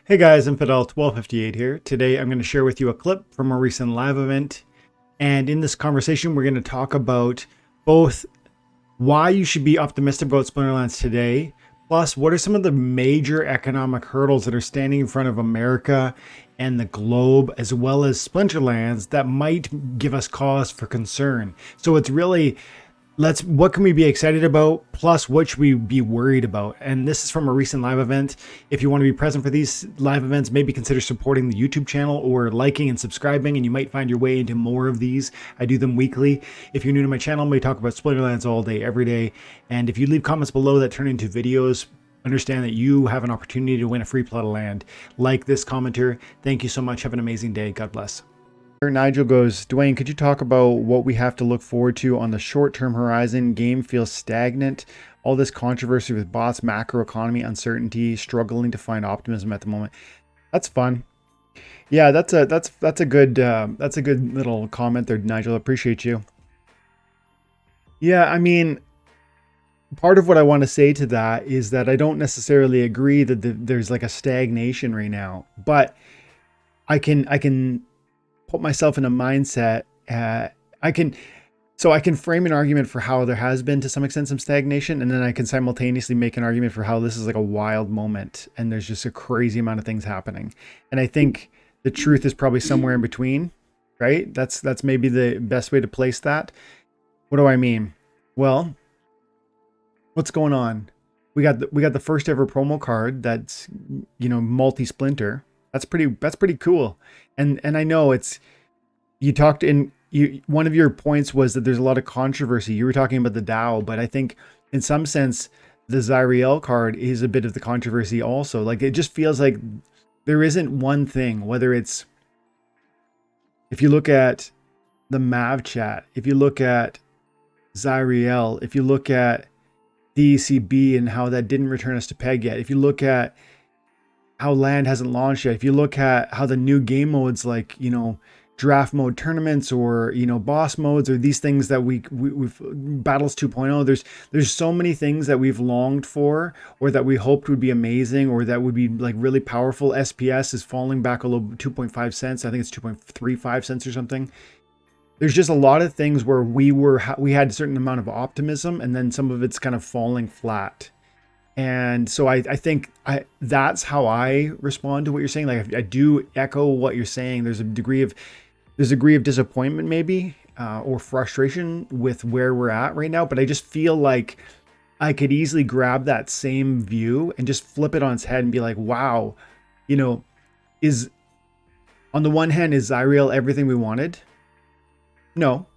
Hey guys, Infidel1258 here. Today I'm going to share with you a clip from a recent live event. And in this conversation, we're going to talk about both why you should be optimistic about Splinterlands today, plus what are some of the major economic hurdles that are standing in front of America and the globe, as well as Splinterlands, that might give us cause for concern. So it's really what can we be excited about, plus what should we be worried about. And this is from a recent live event. If you want to be present for these live events, maybe consider supporting the YouTube channel or liking and subscribing, and you might find your way into more of these. I do them weekly. If you're new to my channel, we talk about Splinterlands all day every day. And if you leave comments below that turn into videos, understand that you have an opportunity to win a free plot of land. Like this commenter. Thank you so much. Have an amazing day. God bless. Nigel goes, Dwayne, could you talk about what we have to look forward to on the short-term horizon? Game feels stagnant. All this controversy with bots, macroeconomy, uncertainty, struggling to find optimism at the moment. That's fun. Yeah, that's a good little comment there, Nigel. I appreciate you. Yeah, I mean, part of what I want to say to that is that I don't necessarily agree that there's like a stagnation right now, but I can put myself in a mindset. I can frame an argument for how there has been to some extent some stagnation, and then I can simultaneously make an argument for how this is like a wild moment and there's just a crazy amount of things happening. And I think the truth is probably somewhere in between, right? That's maybe the best way to place that. What do I mean? Well, what's going on? We got the first ever promo card that's, you know, multi-splinter. That's pretty cool. And I know one of your points was that there's a lot of controversy. You were talking about the DAO, but I think in some sense the Zyriel card is a bit of the controversy also. Like, it just feels like there isn't one thing, whether it's, if you look at the Mav chat, if you look at Zyriel, if you look at DECB and how that didn't return us to peg yet, if you look at how land hasn't launched yet, if you look at how the new game modes, like, you know, draft mode tournaments, or, you know, boss modes, or these things that we've battles 2.0, there's so many things that we've longed for, or that we hoped would be amazing, or that would be like really powerful. SPS is falling back a little, 2.5 cents. I think it's 2.35 cents or something. There's just a lot of things where we had a certain amount of optimism, and then some of it's kind of falling flat. And so I think that's how I respond to what you're saying. Like, I do echo what you're saying. There's a degree of disappointment maybe, or frustration with where we're at right now. But I just feel like I could easily grab that same view and just flip it on its head and be like, wow, you know, on the one hand, is Zyriel everything we wanted? No.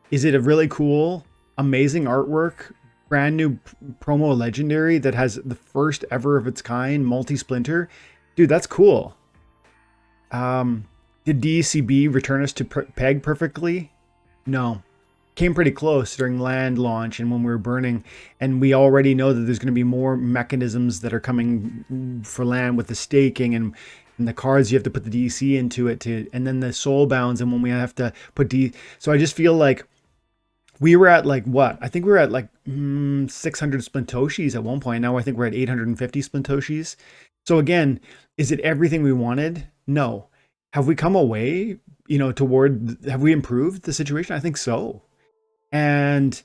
Is it a really cool, amazing artwork, brand new promo legendary that has the first ever of its kind multi-splinter? Dude, that's cool. Did DECB return us to peg perfectly? No. Came pretty close during land launch and when we were burning, and we already know that there's going to be more mechanisms that are coming for land with the staking and the cards. You have to put the DC into it and then the soul bounds, and when we have to put so I just feel like we were at like what? I think we were at like 600 Splintoshis at one point. Now I think we're at 850 Splintoshis. So again, is it everything we wanted? No. Have we come away, you know, have we improved the situation? I think so. And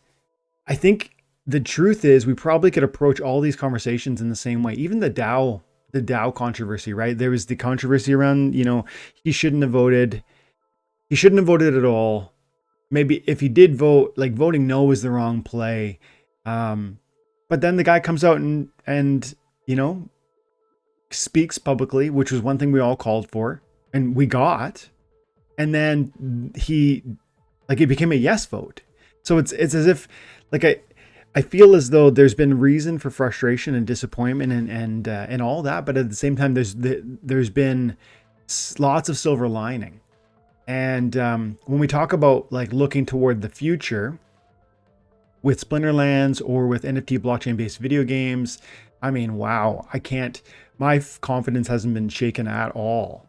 I think the truth is we probably could approach all these conversations in the same way. Even the DAO controversy, right? There was the controversy around, you know, he shouldn't have voted at all. Maybe if he did vote, like, voting no was the wrong play. But then the guy comes out and, you know, speaks publicly, which was one thing we all called for and we got. And then it became a yes vote. So it's as if, like, I feel as though there's been reason for frustration and disappointment and all that, but at the same time, there's been lots of silver lining. And when we talk about like looking toward the future with Splinterlands or with NFT blockchain based video games, I mean, wow, my confidence hasn't been shaken at all.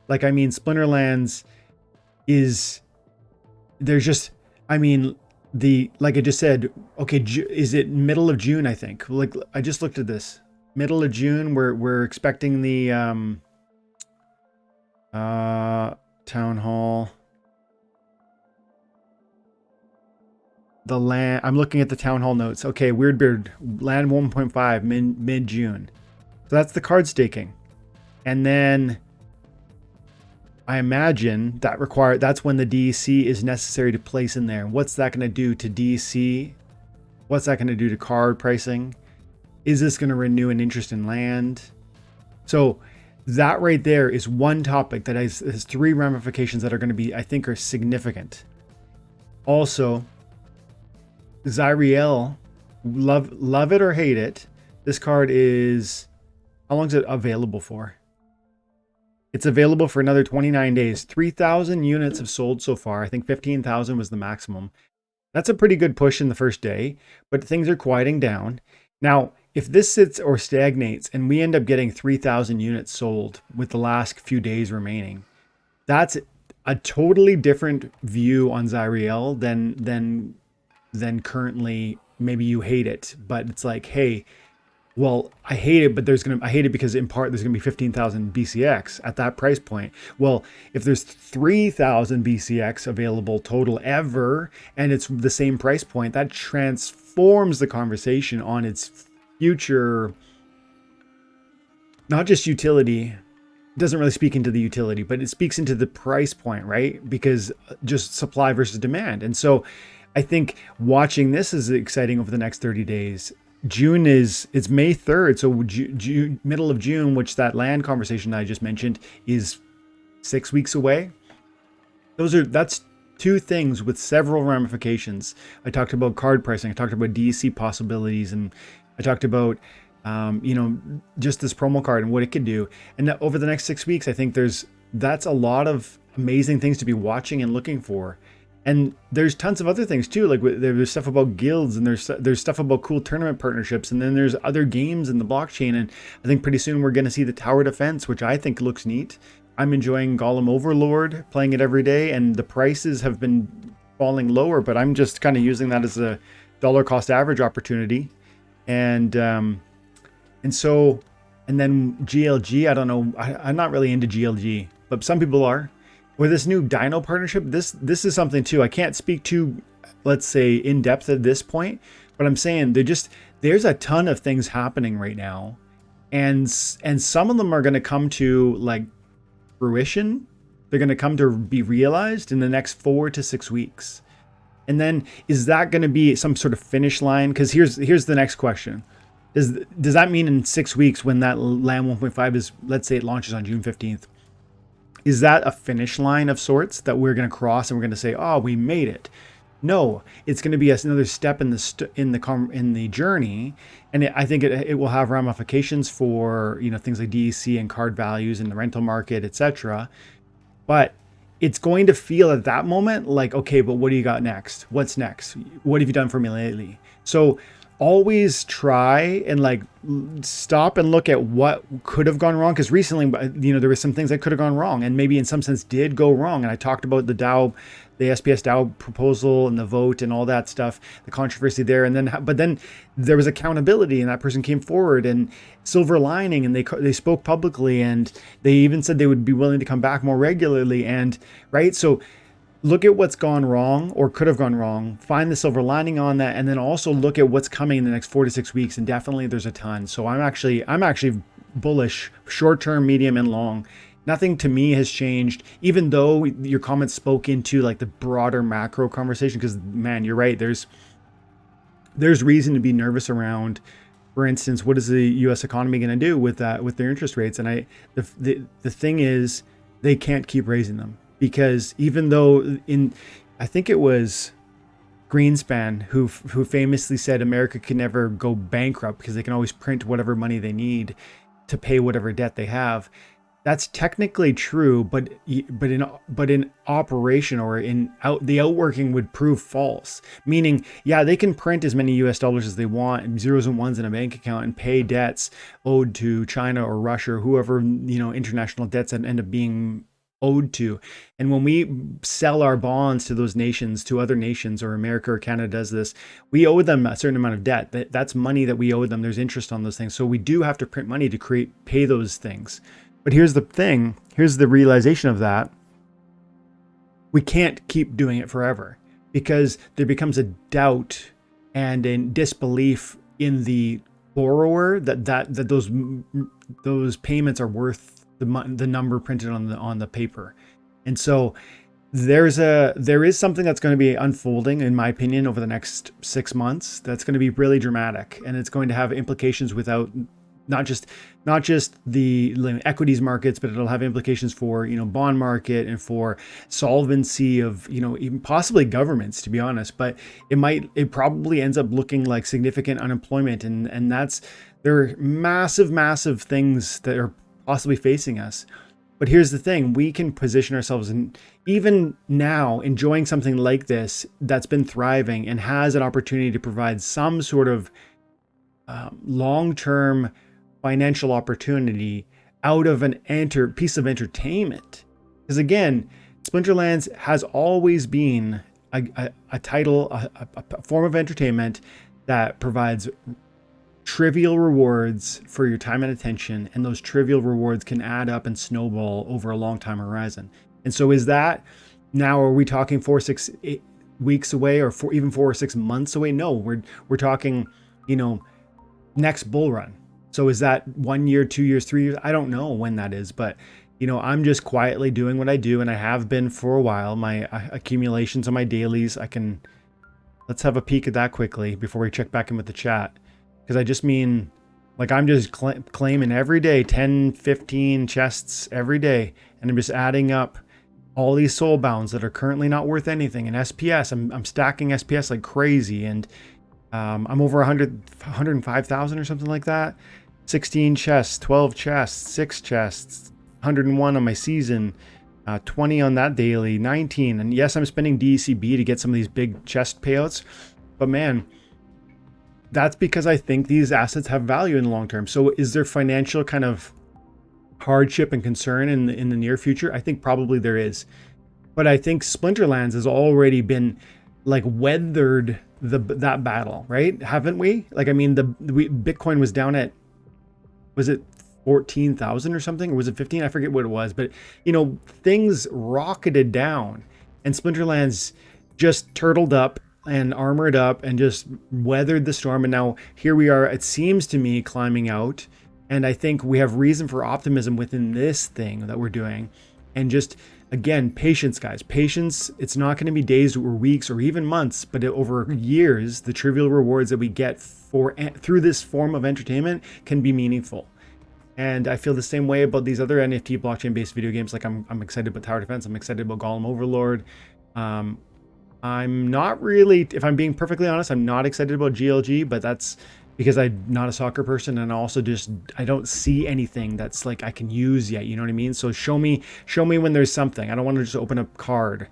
Like, I mean, Splinterlands like I just said, okay, is it middle of June? I think, like, I just looked at this, middle of June. We're expecting the town hall. The land. I'm looking at the town hall notes. Okay, Weirdbeard land 1.5 mid June. So that's the card staking, and then I imagine that's when the DEC is necessary to place in there. What's that going to do to DEC? What's that going to do to card pricing? Is this going to renew an interest in land? So that right there is one topic that has 3 ramifications that are going to be, I think, are significant. Also, Zyriel, love it or hate it, this card is, how long is it available for? It's available for another 29 days. 3,000 units have sold so far. I think 15,000 was the maximum. That's a pretty good push in the first day, but things are quieting down. Now, if this sits or stagnates and we end up getting 3,000 units sold with the last few days remaining, that's a totally different view on Zyriel than currently. Maybe you hate it, but it's like, hey, well, I hate it, but I hate it because in part there's gonna be 15,000 BCX at that price point. Well, if there's 3,000 BCX available total ever, and it's the same price point, that transforms the conversation on its future, not just utility. It doesn't really speak into the utility, but it speaks into the price point, right? Because just supply versus demand. And so I think watching this is exciting over the next 30 days. It's May 3rd, so middle of June, which that land conversation I just mentioned is 6 weeks away. That's 2 things with several ramifications. I talked about card pricing, I talked about DEC possibilities, and I talked about just this promo card and what it could do. And over the next 6 weeks, I think that's a lot of amazing things to be watching and looking for. And there's tons of other things too. Like there's stuff about guilds, and there's stuff about cool tournament partnerships, and then there's other games in the blockchain. And I think pretty soon we're going to see the tower defense, which I think looks neat. I'm enjoying Golem Overlord, playing it every day, and the prices have been falling lower, but I'm just kind of using that as a dollar cost average opportunity. And then GLG, I don't know. I'm not really into GLG, but some people are. With this new Dino partnership, this is something too. I can't speak to, let's say, in depth at this point, but I'm saying there's a ton of things happening right now, and some of them are going to come to like fruition. They're going to come to be realized in the next 4 to 6 weeks. And then is that going to be some sort of finish line? Because here's the next question. Does that mean in 6 weeks, when that LAN 1.5 is, let's say it launches on June 15th, is that a finish line of sorts that we're going to cross and we're going to say, oh, we made it? No, it's going to be another step in the journey, and I think it will have ramifications for things like DEC and card values and the rental market, etc. But it's going to feel at that moment like, okay, but what do you got next? What's next? What have you done for me lately? So always try and like stop and look at what could have gone wrong, because recently there were some things that could have gone wrong and maybe in some sense did go wrong. And I talked about the SPS DAO proposal and the vote and all that stuff, the controversy there, but then there was accountability, and that person came forward and silver lining, and they spoke publicly, and they even said they would be willing to come back more regularly. And right, so look at what's gone wrong or could have gone wrong, find the silver lining on that, and then also look at what's coming in the next 4 to 6 weeks. And definitely there's a ton. So I'm actually bullish, short term, medium, and long. Nothing to me has changed, even though your comments spoke into like the broader macro conversation. Because man, you're right. There's reason to be nervous around, for instance, what is the U.S. economy going to do with their interest rates? And the thing is, they can't keep raising them. Because even though I think it was Greenspan who famously said America can never go bankrupt because they can always print whatever money they need to pay whatever debt they have. That's technically true, but in operation or the outworking would prove false. Meaning, yeah, they can print as many US dollars as they want and zeros and ones in a bank account and pay debts owed to China or Russia or whoever, international debts that end up being owed to. And when we sell our bonds to those nations, to other nations, or America or Canada does this, we owe them a certain amount of debt. That's money that we owe them. There's interest on those things. So we do have to print money to pay those things. But here's the thing. Here's the realization of that. We can't keep doing it forever, because there becomes a doubt and a disbelief in the borrower that those payments are worth the number printed on the paper. And so there is something that's going to be unfolding, in my opinion, over the next 6 months that's going to be really dramatic, and it's going to have implications without not just the equities markets, but it'll have implications for, bond market and for solvency of, even possibly governments, to be honest. But it probably ends up looking like significant unemployment, and there are massive things that are possibly facing us. But here's the thing, we can position ourselves in, even now, enjoying something like this that's been thriving and has an opportunity to provide some sort of long-term financial opportunity out of an piece of entertainment. Because again, Splinterlands has always been a form of entertainment that provides trivial rewards for your time and attention, and those trivial rewards can add up and snowball over a long time horizon. And so is that, now are we talking 4 or 6 weeks away, or even 4 or 6 months away? No, we're talking, next bull run. So is that 1 year, 2 years, 3 years? I don't know when that is, but I'm just quietly doing what I do, and I have been for a while. My accumulations on my dailies, let's have a peek at that quickly before we check back in with the chat. Because I just mean, like, I'm just claiming every day 10, 15 chests every day, and I'm just adding up all these soul bounds that are currently not worth anything. And SPS, I'm stacking SPS like crazy, and I'm over 105,000 or something like that. 16 chests, 12 chests, 6 chests, 101 on my season, 20 on that daily, 19. And yes, I'm spending DECB to get some of these big chest payouts, but man, that's because I think these assets have value in the long term. So is there financial kind of hardship and concern in the near future? I think probably there is. But I think Splinterlands has already been like weathered that battle, right? Haven't we? Like, I mean, Bitcoin was down at, was it 14,000 or something? Or was it 15? I forget what it was, but things rocketed down, and Splinterlands just turtled up and armored up and just weathered the storm. And now here we are, it seems to me, climbing out. And I think we have reason for optimism within this thing that we're doing. And just, again, patience, guys, patience. It's not going to be days or weeks or even months, but over years, the trivial rewards that we get through this form of entertainment can be meaningful. And I feel the same way about these other NFT blockchain-based video games. Like I'm excited about Tower Defense. I'm excited about Golem Overlord. I'm not really, if I'm being perfectly honest, I'm not excited about GLG, but that's because I'm not a soccer person, and also I don't see anything that's like I can use yet. You know what I mean? So show me when there's something. I don't want to just open a card.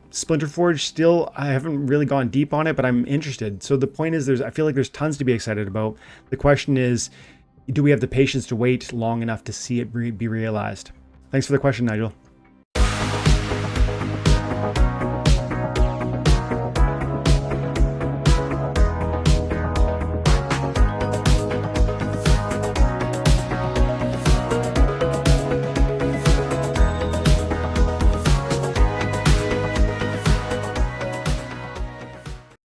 Splinter Forge, still, I haven't really gone deep on it, but I'm interested. So the point is, I feel like there's tons to be excited about. The question is, do we have the patience to wait long enough to see it be realized? Thanks for the question, Nigel.